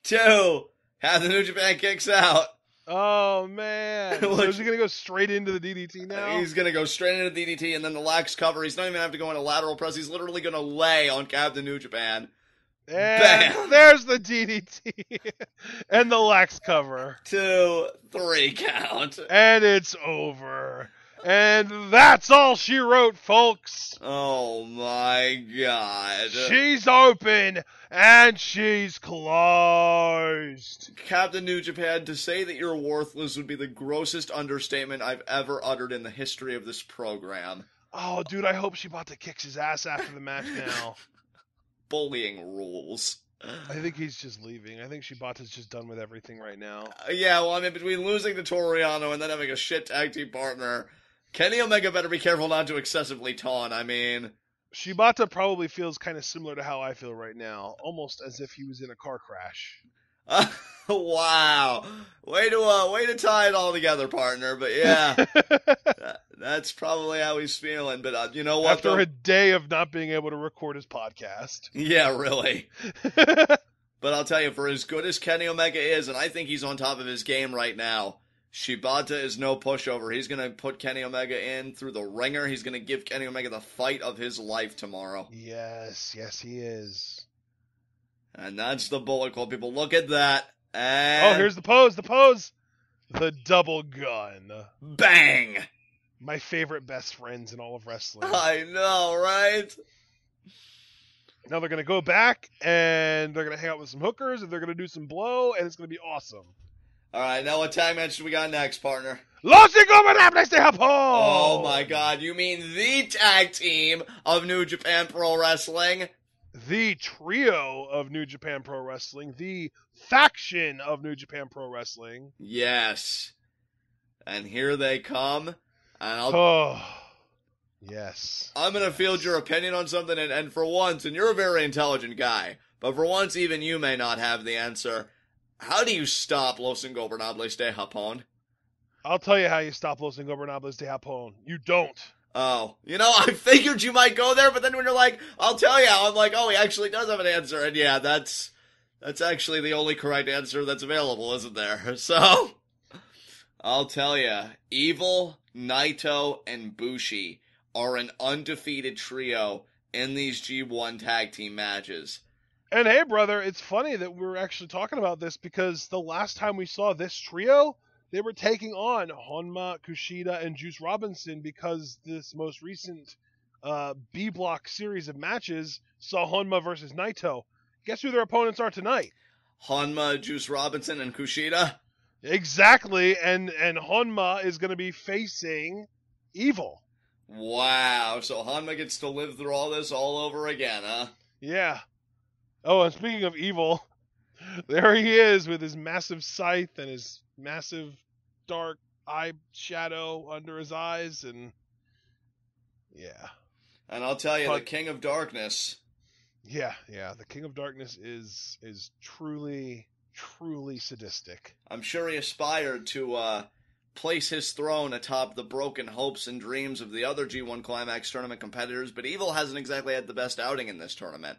2. Captain New Japan kicks out. Oh, man. So is he going to go straight into the DDT now? He's going to go straight into DDT and then the lax cover. He's not even going to have to go into lateral press. He's literally going to lay on Captain New Japan. And bam! There's the DDT. And the lax cover. 2, 3 count. And it's over. And that's all she wrote, folks. Oh my God. She's open and she's closed. Captain New Japan, to say that you're worthless would be the grossest understatement I've ever uttered in the history of this program. Oh, dude, I hope Shibata kicks his ass after the match now. Bullying rules. I think he's just leaving. I think Shibata's just done with everything right now. Yeah, well, I mean, between losing to Toru Yano and then having a shit tag team partner, Kenny Omega better be careful not to excessively taunt. I mean, Shibata probably feels kind of similar to how I feel right now, almost as if he was in a car crash. Wow, way to tie it all together, partner. But yeah, that's probably how he's feeling. But you know what? After a day of not being able to record his podcast. Yeah, really. But I'll tell you, for as good as Kenny Omega is, and I think he's on top of his game right now, Shibata is no pushover. He's going to put Kenny Omega in through the ringer. He's going to give Kenny Omega the fight of his life tomorrow. Yes, he is. And that's the Bullet Club, people. Look at that. And oh, here's the pose. The double gun. Bang! My favorite best friends in all of wrestling. I know, right? Now they're going to go back, and they're going to hang out with some hookers, and they're going to do some blow, and it's going to be awesome. All right, now what tag match do we got next, partner? Los Ingobernables de Japón! Oh, my God. You mean the tag team of New Japan Pro Wrestling? The trio of New Japan Pro Wrestling. The faction of New Japan Pro Wrestling. Yes. And here they come. And yes. I'm going to field your opinion on something, and for once, and you're a very intelligent guy, but for once even you may not have the answer. How do you stop Los Ingobernables de Japón? I'll tell you how you stop Los Ingobernables de Japón. You don't. Oh, you know, I figured you might go there, but then when you're like, I'll tell you how, I'm like, oh, he actually does have an answer, and yeah, that's actually the only correct answer that's available, isn't there? So, I'll tell you, Evil, Naito, and BUSHI are an undefeated trio in these G1 tag team matches. And hey, brother, it's funny that we're actually talking about this because the last time we saw this trio, they were taking on Honma, KUSHIDA, and Juice Robinson because this most recent B-Block series of matches saw Honma versus Naito. Guess who their opponents are tonight? Honma, Juice Robinson, and KUSHIDA? Exactly, and Honma is going to be facing Evil. Wow, so Honma gets to live through all this all over again, huh? Yeah. Oh, and speaking of Evil, there he is with his massive scythe and his massive dark eye shadow under his eyes, and yeah. And I'll tell you, the King of Darkness. Yeah, the King of Darkness is truly sadistic. I'm sure he aspired to place his throne atop the broken hopes and dreams of the other G1 Climax tournament competitors, but Evil hasn't exactly had the best outing in this tournament.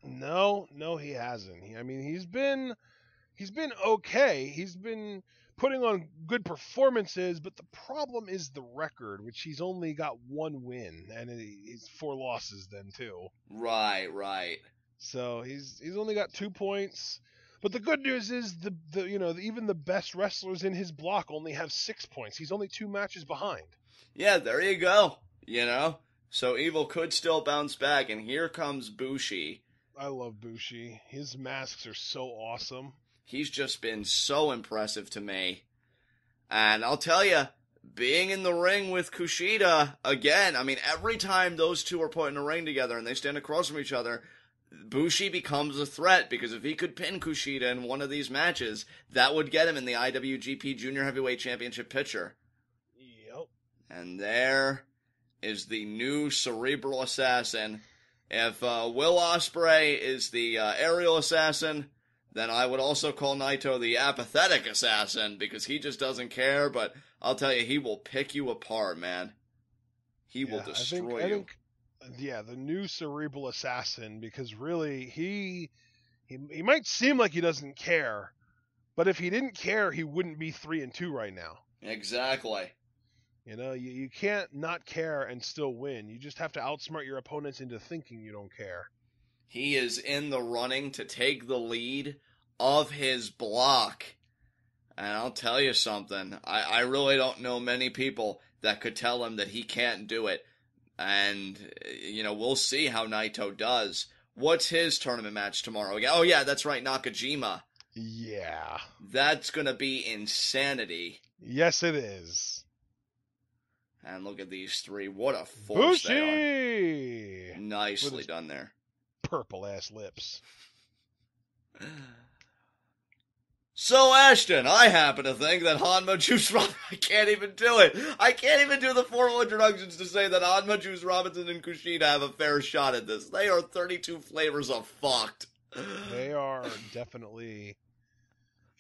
No, he hasn't. I mean, he's been okay. He's been putting on good performances, but the problem is the record, which he's only got 1 win, and he's 4 losses then too. Right. So he's only got 2 points. But the good news is even the best wrestlers in his block only have 6 points. He's only 2 matches behind. Yeah, there you go. So Evil could still bounce back, and here comes Bushi. I love Bushi. His masks are so awesome. He's just been so impressive to me. And I'll tell you, being in the ring with Kushida, again, I mean, every time those two are put in a ring together and they stand across from each other, Bushi becomes a threat, because if he could pin Kushida in one of these matches, that would get him in the IWGP Junior Heavyweight Championship picture. Yep. And there is the new Cerebral Assassin. If Will Ospreay is the Aerial Assassin, then I would also call Naito the Apathetic Assassin, because he just doesn't care, but I'll tell you, he will pick you apart, man. He will destroy you. Yeah, the new Cerebral Assassin, because really, he might seem like he doesn't care, but if he didn't care, he wouldn't be 3-2 right now. Exactly. You can't not care and still win. You just have to outsmart your opponents into thinking you don't care. He is in the running to take the lead of his block. And I'll tell you something, I really don't know many people that could tell him that he can't do it. And, we'll see how Naito does. What's his tournament match tomorrow? Oh, yeah, that's right, Nakajima. Yeah. That's going to be insanity. Yes, it is. And look at these three. What a force BUSHI! They are. Nicely done there. Purple-ass lips. So, Ashton, I happen to think that Honma Juice Robinson... I can't even do it. I can't even do the formal introductions to say that Honma Juice Robinson and Kushida have a fair shot at this. They are 32 flavors of fucked. They are definitely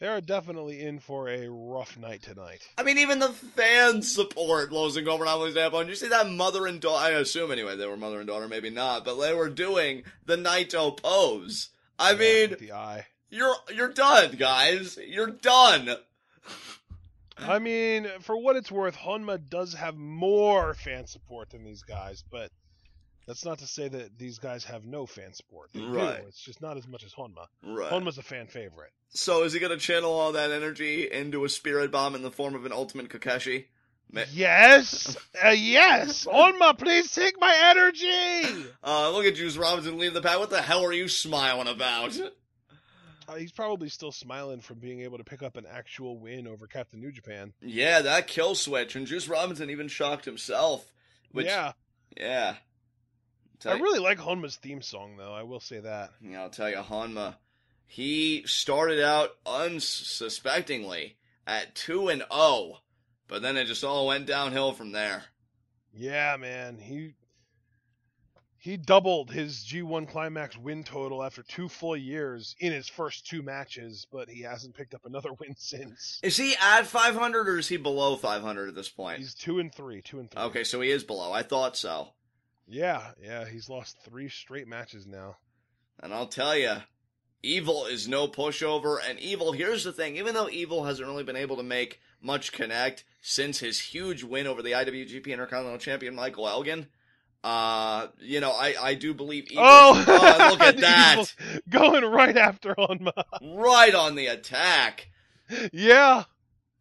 in for a rough night tonight. I mean, even the fans support Los Ingobernables Japón. You see that mother and daughter... I assume, anyway, they were mother and daughter, maybe not, but they were doing the Naito pose. I mean... With the eye. You're done, guys. You're done. I mean, for what it's worth, Honma does have more fan support than these guys, but that's not to say that these guys have no fan support. They do. It's just not as much as Honma. Right. Honma's a fan favorite. So is he going to channel all that energy into a spirit bomb in the form of an ultimate Kakashi? Yes! Yes! Honma, please take my energy! Look at Juice Robinson leading the pack. What the hell are you smiling about? He's probably still smiling from being able to pick up an actual win over Captain New Japan. Yeah, that kill switch. And Juice Robinson even shocked himself. Yeah. I really like Honma's theme song, though. I will say that. Yeah, I'll tell you, Honma, he started out unsuspectingly at 2-0, but then it just all went downhill from there. Yeah, man. He doubled his G1 Climax win total after 2 full years in his first 2 matches, but he hasn't picked up another win since. Is he at 500 or is he below 500 at this point? He's 2-3. Okay, so he is below. I thought so. Yeah, he's lost 3 straight matches now. And I'll tell you, Evil is no pushover, and Evil, here's the thing, even though Evil hasn't really been able to make much connect since his huge win over the IWGP Intercontinental Champion Michael Elgin, I do believe Evil... Oh, look at that! Going right after Honma. Right on the attack. Yeah.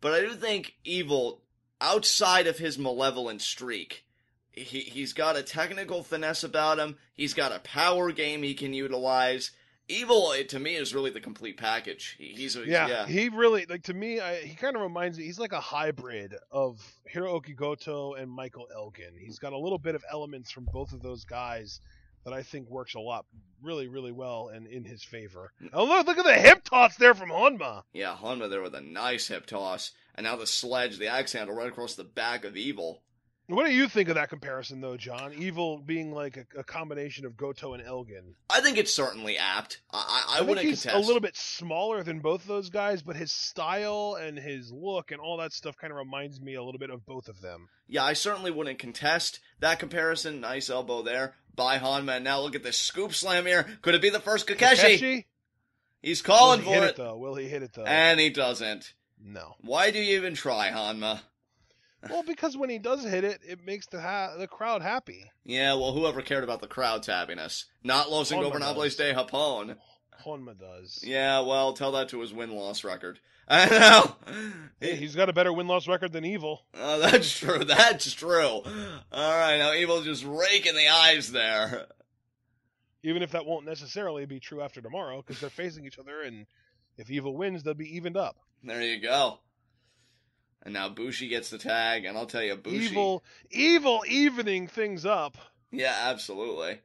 But I do think Evil, outside of his malevolent streak, he's got a technical finesse about him. He's got a power game he can utilize. Evil, to me, is really the complete package. He really, to me, he kind of reminds me, he's like a hybrid of Hiroki Goto and Michael Elgin. He's got a little bit of elements from both of those guys that I think works a lot, really, really well and in his favor. Oh, look at the hip toss there from Honma. Yeah, Honma there with a nice hip toss. And now the sledge, the axe handle right across the back of Evil. What do you think of that comparison, though, John? Evil being like a combination of Goto and Elgin. I think it's certainly apt. I wouldn't think he's contest. A little bit smaller than both of those guys, but his style and his look and all that stuff kind of reminds me a little bit of both of them. Yeah, I certainly wouldn't contest that comparison. Nice elbow there by Honma. And now look at this scoop slam here. Could it be the first Kakashi? He's calling for it. Will he hit it, though? And he doesn't. No. Why do you even try, Honma? Well, because when he does hit it, it makes the crowd happy. Yeah, well, whoever cared about the crowd's happiness? Not Los Ingobernables de Japón. Honma does. Yeah, well, tell that to his win-loss record. I know. Hey, he's got a better win-loss record than Evil. Oh, that's true. That's true. All right, now Evil's just raking the eyes there. Even if that won't necessarily be true after tomorrow, because they're facing each other, and if Evil wins, they'll be evened up. There you go. And now Bushi gets the tag, and I'll tell you, Bushi... Evil evening things up. Yeah, absolutely.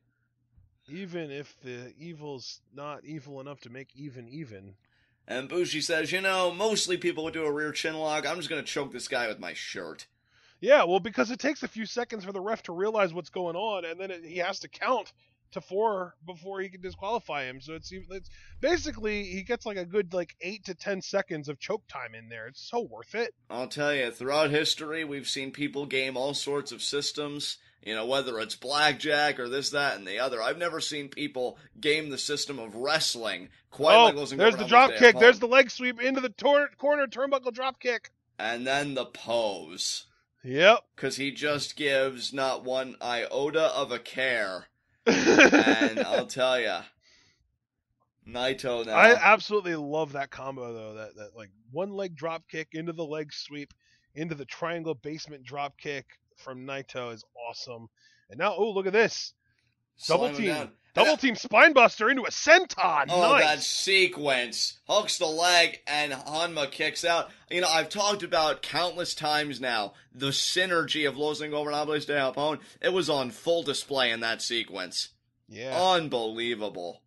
Even if the Evil's not evil enough to make even. And Bushi says, mostly people would do a rear chin lock. I'm just going to choke this guy with my shirt. Yeah, well, because it takes a few seconds for the ref to realize what's going on, and then he has to count to 4 before he can disqualify him. So it's basically he gets like a good 8 to 10 seconds of choke time in there. It's so worth it. I'll tell you, throughout history, we've seen people game all sorts of systems. Whether it's blackjack or this, that, and the other. I've never seen people game the system of wrestling quite like those. There's the drop kick. There's the leg sweep into the corner turnbuckle drop kick. And then the pose. Yep. Because he just gives not one iota of a care. And I'll tell you, Naito now. I absolutely love that combo, though. That one leg drop kick into the leg sweep, into the triangle basement drop kick from Naito is awesome. And now, look at this. Double team spine buster into a senton. Oh, nice. That sequence. Hooks the leg and Honma kicks out. I've talked about countless times now the synergy of Los Ingobernables de Japón. It was on full display in that sequence. Yeah. Unbelievable.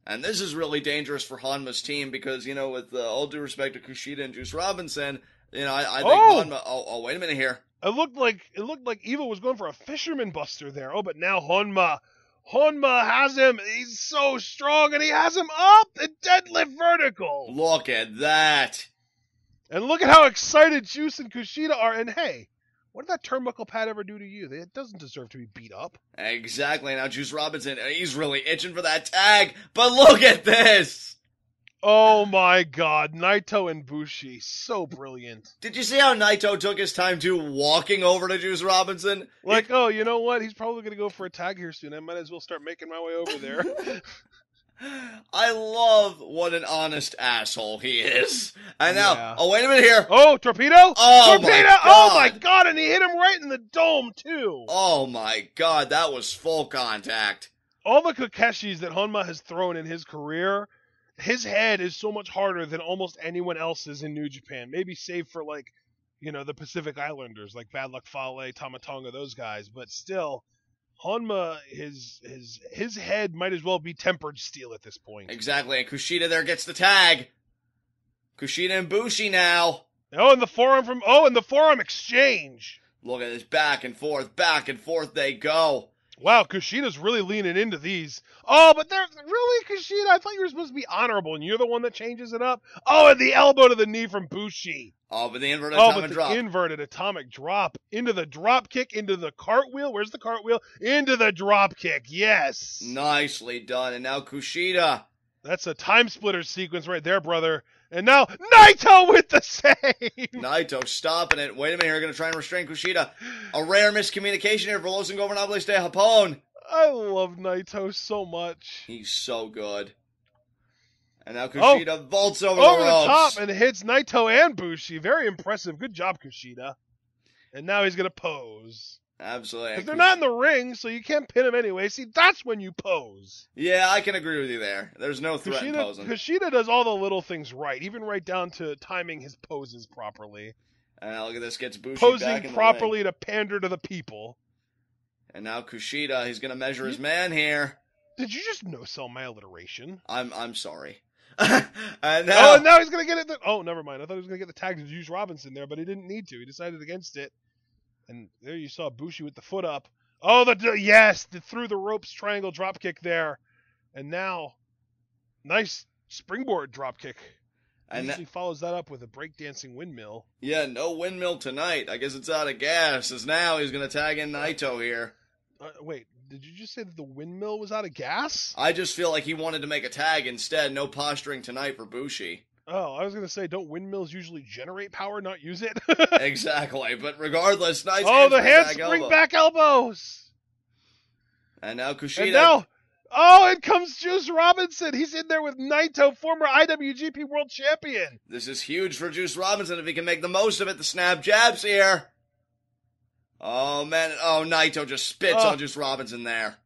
And this is really dangerous for Honma's team because, with all due respect to Kushida and Juice Robinson, I think Honma... Oh, wait a minute here. It looked like Evil was going for a fisherman buster there. Oh, but now Honma has him. He's so strong, and he has him up the deadlift vertical. Look at that. And look at how excited Juice and Kushida are. And hey, what did that turnbuckle pad ever do to you? It doesn't deserve to be beat up. Exactly. Now Juice Robinson, he's really itching for that tag. But look at this. Oh my god, Naito and Bushi, so brilliant. Did you see how Naito took his time to walking over to Juice Robinson? You know what? He's probably going to go for a tag here soon. I might as well start making my way over there. I love what an honest asshole he is. And now, wait a minute here. Oh, torpedo? Oh, torpedo! My God. Oh my god, and he hit him right in the dome, too. Oh my god, that was full contact. All the Kakeshis that Honma has thrown in his career, his head is so much harder than almost anyone else's in New Japan. Maybe save for the Pacific Islanders, like Bad Luck Fale, Tamatonga, those guys. But still, Honma, his head might as well be tempered steel at this point. Exactly, and Kushida there gets the tag. Kushida and Bushi now. Oh, and the forearm exchange. Look at this back and forth they go. Wow, Kushida's really leaning into these. Oh, but they're really, Kushida, I thought you were supposed to be honorable, and you're the one that changes it up. Oh, and the elbow to the knee from Bushi. Oh, but the inverted atomic drop. Inverted atomic drop. Into the drop kick, into the cartwheel. Where's the cartwheel? Into the drop kick, yes. Nicely done, and now Kushida. That's a time splitter sequence right there, brother. And now, Naito with the save! Naito stopping it. Wait a minute, you're going to try and restrain Kushida. A rare miscommunication here for Los Ingobernables de Japón. I love Naito so much. He's so good. And now Kushida vaults over the ropes. The top and hits Naito and Bushi. Very impressive. Good job, Kushida. And now he's going to pose. Absolutely. Because they're not in the ring, so you can't pin him anyway. See, that's when you pose. Yeah, I can agree with you there. There's no threat in posing. Kushida does all the little things right, even right down to timing his poses properly. And now look at this, gets Bushi posing back in properly the ring. To pander to the people. And now Kushida, he's going to measure his man here. Did you just no-sell my alliteration? I'm sorry. And now he's going to get it. Never mind. I thought he was going to get the tag to Juice Robinson there, but he didn't need to. He decided against it. And there you saw Bushi with the foot up. Oh, the through the ropes triangle drop kick there. And now, nice springboard drop kick. And usually follows that up with a breakdancing windmill. Yeah, no windmill tonight. I guess it's out of gas, as now he's going to tag in Naito here. Wait, did you just say that the windmill was out of gas? I just feel like he wanted to make a tag instead. No posturing tonight for Bushi. Oh, I was going to say, don't windmills usually generate power, not use it? Exactly, but regardless, nice the handspring back elbows! And now Kushida. And Oh, in comes Juice Robinson. He's in there with Naito, former IWGP World Champion. This is huge for Juice Robinson if he can make the most of it. The snap jabs here. Oh, man. Oh, Naito just spits on Juice Robinson there.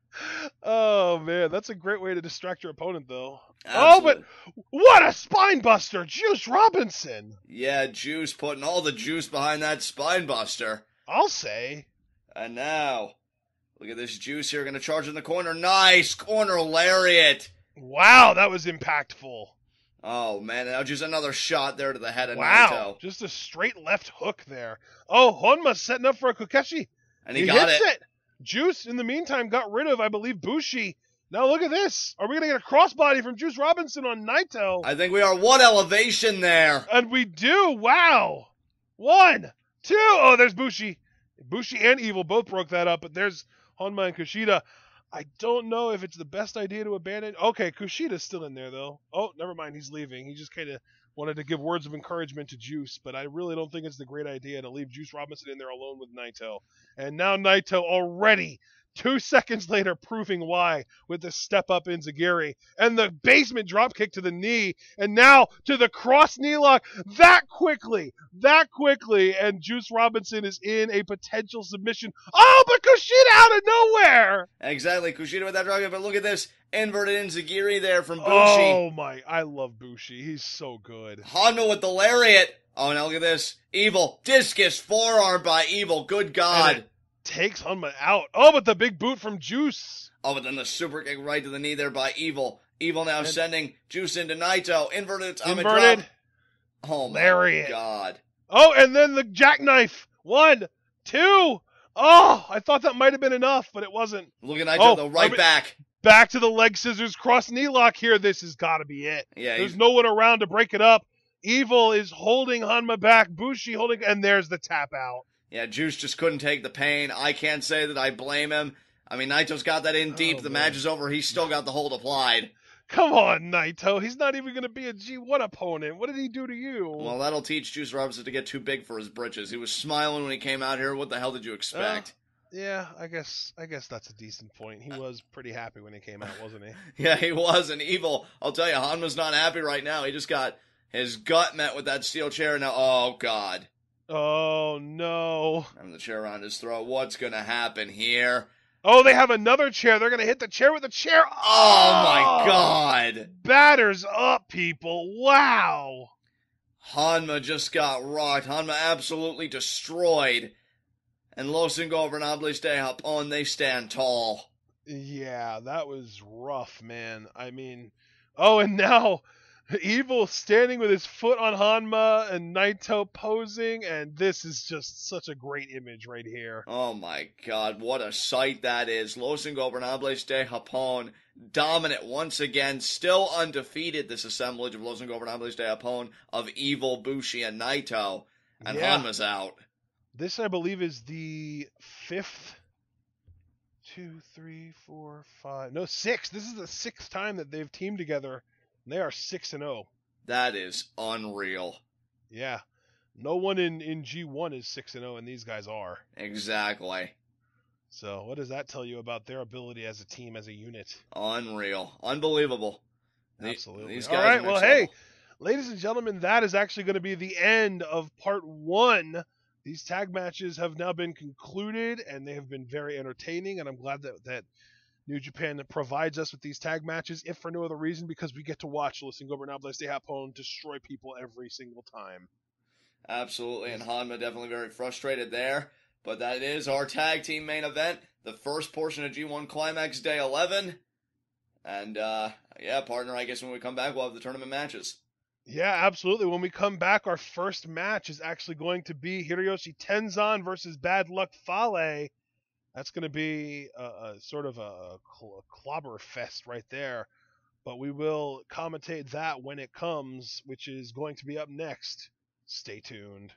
Oh, man. That's a great way to distract your opponent, though. Absolutely. Oh, but what a spine buster. Juice Robinson. Yeah, Juice putting all the juice behind that spine buster. I'll say. And now, look at this Juice here. Going to charge in the corner. Nice corner lariat. Wow, that was impactful. Oh, man. Now just another shot there to the head of Wow, Naito. just a straight left hook there. Oh, Honma setting up for a Kokeshi. And he got hits it. Juice, in the meantime, got rid of, I believe, Bushi. Now look at this. Are we going to get a crossbody from Juice Robinson on Naito? I think we are one elevation there. And we do. Wow. 1, 2. Oh, there's Bushi. Bushi and Evil both broke that up, but there's Honma and Kushida. I don't know if it's the best idea to abandon. Okay, Kushida's still in there, though. Oh, never mind. He's leaving. He just kind of wanted to give words of encouragement to Juice, but I really don't think it's the great idea to leave Juice Robinson in there alone with Naito. And now Naito already 2 seconds later proving why with the step up Enziguri and the basement drop kick to the knee and now to the cross knee lock that quickly, and Juice Robinson is in a potential submission. Oh, but Kushida out of nowhere! Exactly, Kushida with that drop kick, but look at this inverted Enziguri there from Bushi. Oh my, I love Bushi. He's so good. Honma with the lariat. Oh, now look at this. Evil. Discus forearm by Evil. Good God. Takes Honma out. Oh, but the big boot from Juice. Oh, but then the super kick right to the knee there by Evil. Evil now sending Juice into Naito. Inverted atomic drop. Oh, lariat. My God. Oh, and then the jackknife. 1, 2. Oh, I thought that might have been enough, but it wasn't. Look at Naito, though, right back. Back to the leg scissors, cross knee lock here. This has got to be it. Yeah, there's no one around to break it up. Evil is holding Honma back. Bushi holding, and there's the tap out. Yeah, Juice just couldn't take the pain. I can't say that I blame him. I mean, Naito's got that in deep. The match is over. He's still got the hold applied. Come on, Naito. He's not even going to be a G1 opponent. What did he do to you? Well, that'll teach Juice Robinson to get too big for his britches. He was smiling when he came out here. What the hell did you expect? Yeah, I guess that's a decent point. He was pretty happy when he came out, wasn't he? Yeah, he was. And Evil, I'll tell you, Honma's not happy right now. He just got his gut met with that steel chair. Now, oh, God. Oh, no. Having the chair around his throat. What's going to happen here? Oh, they have another chair. They're going to hit the chair with the chair. Oh, my God. Batters up, people. Wow. Honma just got rocked. Honma absolutely destroyed. And Los Ingobernables de Japón, they stand tall. Yeah, that was rough, man. I mean, oh, and now Evil standing with his foot on Honma and Naito posing, and this is just such a great image right here. Oh my God, what a sight that is. Los Ingobernables de Japón, dominant once again, still undefeated, this assemblage of Los Ingobernables de Japón, of Evil, Bushi, and Naito. And Honma's out. This, I believe, is the 5th. 2, 3, 4, 5. No, 6. This is the 6th time that they've teamed together. And they are 6-0. That is unreal. Yeah. No one in G1 is 6-0, and these guys are. Exactly. So, what does that tell you about their ability as a team, as a unit? Unreal. Unbelievable. Absolutely. These guys all right, well, hey, ladies and gentlemen, that is actually going to be the end of part 1. These tag matches have now been concluded, and they have been very entertaining, and I'm glad that New Japan provides us with these tag matches, if for no other reason, because we get to watch Los Ingobernables de Japón destroy people every single time. Absolutely, and Honma definitely very frustrated there, but that is our tag team main event, the first portion of G1 Climax Day 11, and yeah, partner, I guess when we come back, we'll have the tournament matches. Yeah, absolutely. When we come back, our first match is actually going to be Hiroyoshi Tenzan versus Bad Luck Fale. That's going to be a sort of a clobber fest right there. But we will commentate that when it comes, which is going to be up next. Stay tuned.